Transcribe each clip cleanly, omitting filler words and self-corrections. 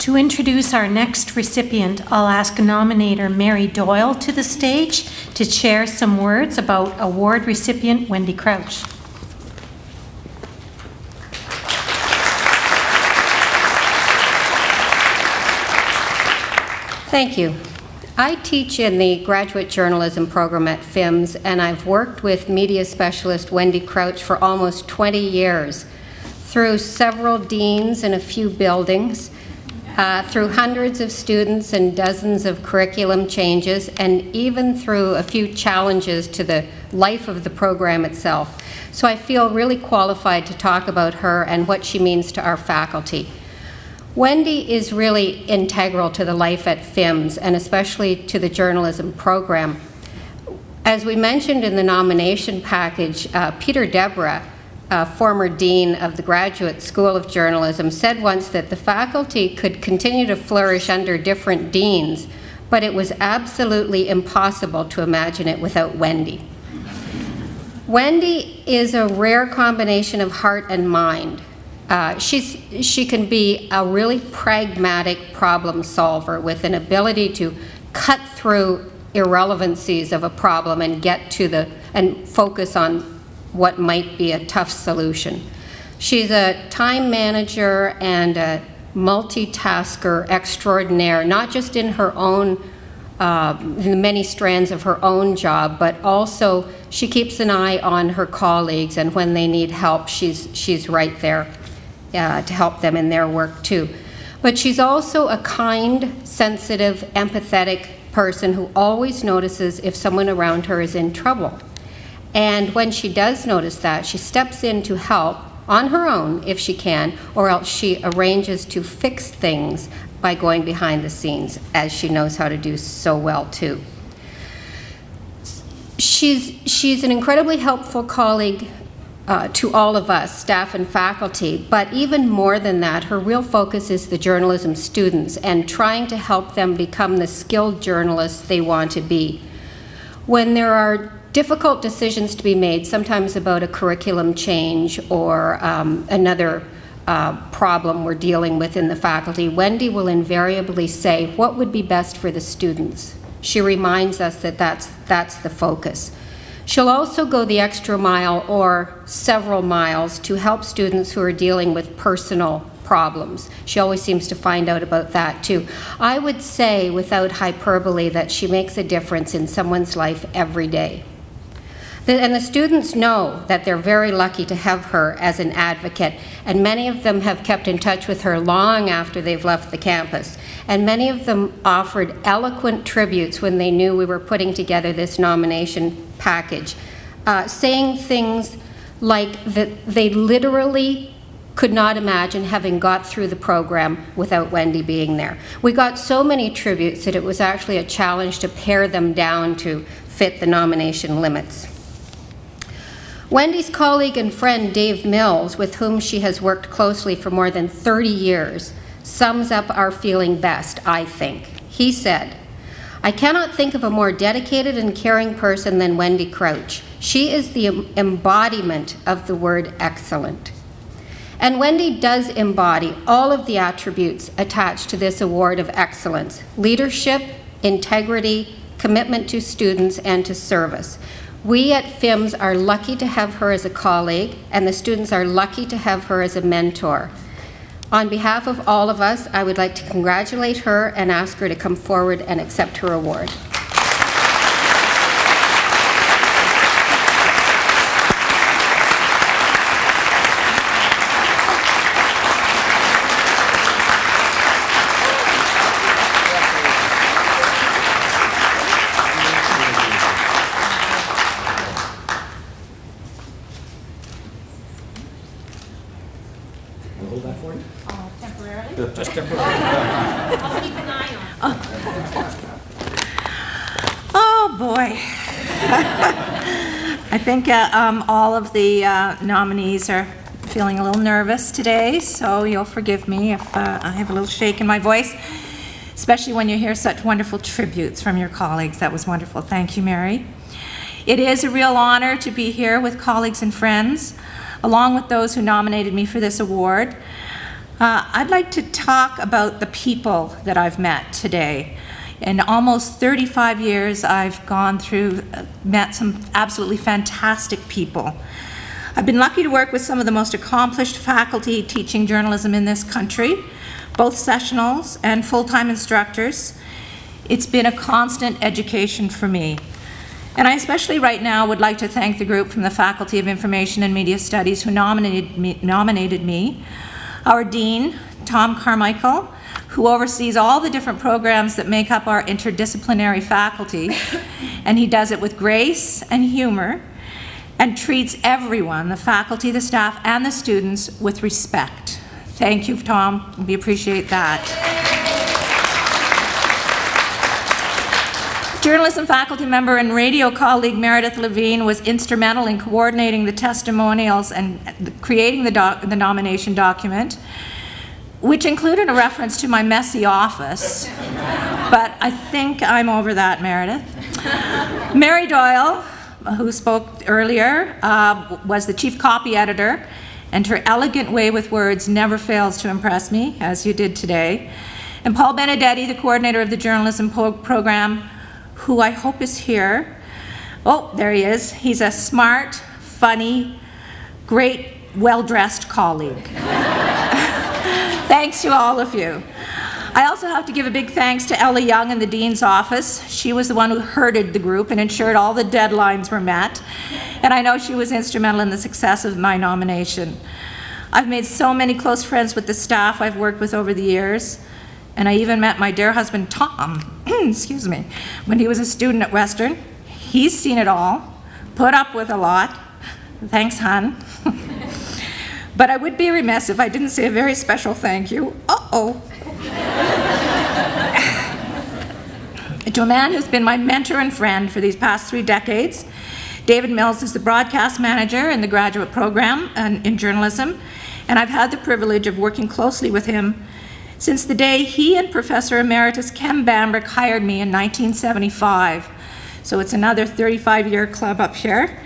To introduce our next recipient, I'll ask nominator Mary Doyle to the stage to share some words about award recipient Wendie Crouch. Thank you. I teach in the graduate journalism program at FIMS, and I've worked with media specialist Wendie Crouch for almost 20 years, through several deans and a few buildings, through hundreds of students and dozens of curriculum changes, and even through a few challenges to the life of the program itself. So I feel really qualified to talk about her and what she means to our faculty. Wendie is really integral to the life at FIMS, and especially to the journalism program. As we mentioned in the nomination package, Peter Deborah, former dean of the Graduate School of Journalism, said once that the faculty could continue to flourish under different deans, but it was absolutely impossible to imagine it without Wendie. Wendie is a rare combination of heart and mind. She can be a really pragmatic problem solver with an ability to cut through irrelevancies of a problem and get to and focus on what might be a tough solution. She's a time manager and a multitasker extraordinaire, not just in her own, in the many strands of her own job, but also she keeps an eye on her colleagues, and when they need help, she's right there to help them in their work too. But she's also a kind, sensitive, empathetic person who always notices if someone around her is in trouble. And when she does notice that, she steps in to help on her own if she can, or else she arranges to fix things by going behind the scenes, as she knows how to do so well too. She's an incredibly helpful colleague to all of us, staff and faculty, but even more than that, her real focus is the journalism students and trying to help them become the skilled journalists they want to be. When there are difficult decisions to be made, sometimes about a curriculum change or another problem we're dealing with in the faculty, Wendie will invariably say, what would be best for the students? She reminds us that that's the focus. She'll also go the extra mile or several miles to help students who are dealing with personal problems. She always seems to find out about that too. I would say, without hyperbole, that she makes a difference in someone's life every day. And the students know that they're very lucky to have her as an advocate, and many of them have kept in touch with her long after they've left the campus. And many of them offered eloquent tributes when they knew we were putting together this nomination package, saying things like that they literally could not imagine having got through the program without Wendie being there. We got so many tributes that it was actually a challenge to pare them down to fit the nomination limits. Wendie's colleague and friend Dave Mills, with whom she has worked closely for more than 30 years, sums up our feeling best, I think. He said, "I cannot think of a more dedicated and caring person than Wendie Crouch. She is the embodiment of the word excellent." And Wendie does embody all of the attributes attached to this award of excellence: leadership, integrity, commitment to students, and to service. We at FIMS are lucky to have her as a colleague, and the students are lucky to have her as a mentor. On behalf of all of us, I would like to congratulate her and ask her to come forward and accept her award. Hold that for you? Temporarily? Just temporarily. I'll keep an eye on it. Oh, boy. I think all of the nominees are feeling a little nervous today, so you'll forgive me if I have a little shake in my voice, especially when you hear such wonderful tributes from your colleagues. That was wonderful. Thank you, Mary. It is a real honor to be here with colleagues and friends, along with those who nominated me for this award. I'd like to talk about the people that I've met today. In almost 35 years, I've gone through, met some absolutely fantastic people. I've been lucky to work with some of the most accomplished faculty teaching journalism in this country, both sessionals and full-time instructors. It's been a constant education for me. And I especially right now would like to thank the group from the Faculty of Information and Media Studies who nominated me, our Dean, Tom Carmichael, who oversees all the different programs that make up our interdisciplinary faculty, and he does it with grace and humor, and treats everyone, the faculty, the staff, and the students with respect. Thank you, Tom. We appreciate that. Journalism faculty member and radio colleague Meredith Levine was instrumental in coordinating the testimonials and creating the nomination document, which included a reference to my messy office. But I think I'm over that, Meredith. Mary Doyle, who spoke earlier, was the chief copy editor, and her elegant way with words never fails to impress me, as you did today. And Paul Benedetti, the coordinator of the journalism program, who I hope is here. Oh, there he is. He's a smart, funny, great, well-dressed colleague. Thanks to all of you. I also have to give a big thanks to Ella Young in the Dean's office. She was the one who herded the group and ensured all the deadlines were met. And I know she was instrumental in the success of my nomination. I've made so many close friends with the staff I've worked with over the years. And I even met my dear husband, Tom, excuse me, when he was a student at Western. He's seen it all, put up with a lot. Thanks, hon. But I would be remiss if I didn't say a very special thank you. Uh-oh. To a man who's been my mentor and friend for these past 3 decades. David Mills is the broadcast manager in the graduate program in journalism, and I've had the privilege of working closely with him since the day he and Professor Emeritus Ken Bambrick hired me in 1975. So it's another 35-year club up here.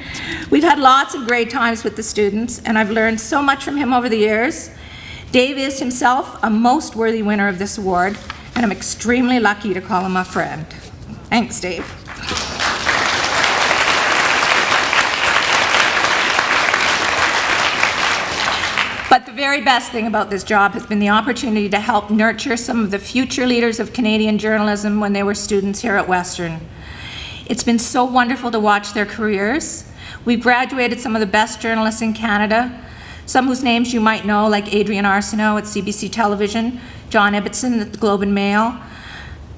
We've had lots of great times with the students, and I've learned so much from him over the years. Dave is himself a most worthy winner of this award, and I'm extremely lucky to call him a friend. Thanks, Dave. But the very best thing about this job has been the opportunity to help nurture some of the future leaders of Canadian journalism when they were students here at Western. It's been so wonderful to watch their careers. We've graduated some of the best journalists in Canada, some whose names you might know, like Adrian Arsenault at CBC Television, John Ibbotson at the Globe and Mail,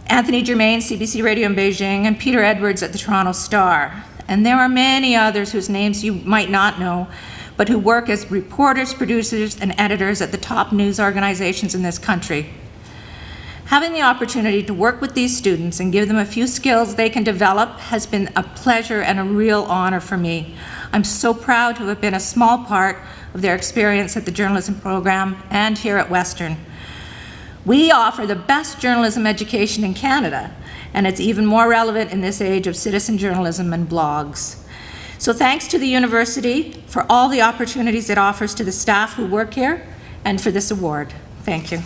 Anthony Germain, CBC Radio in Beijing, and Peter Edwards at the Toronto Star. And there are many others whose names you might not know, but who work as reporters, producers, and editors at the top news organizations in this country. Having the opportunity to work with these students and give them a few skills they can develop has been a pleasure and a real honor for me. I'm so proud to have been a small part of their experience at the journalism program and here at Western. We offer the best journalism education in Canada, and it's even more relevant in this age of citizen journalism and blogs. So thanks to the university for all the opportunities it offers to the staff who work here and for this award. Thank you.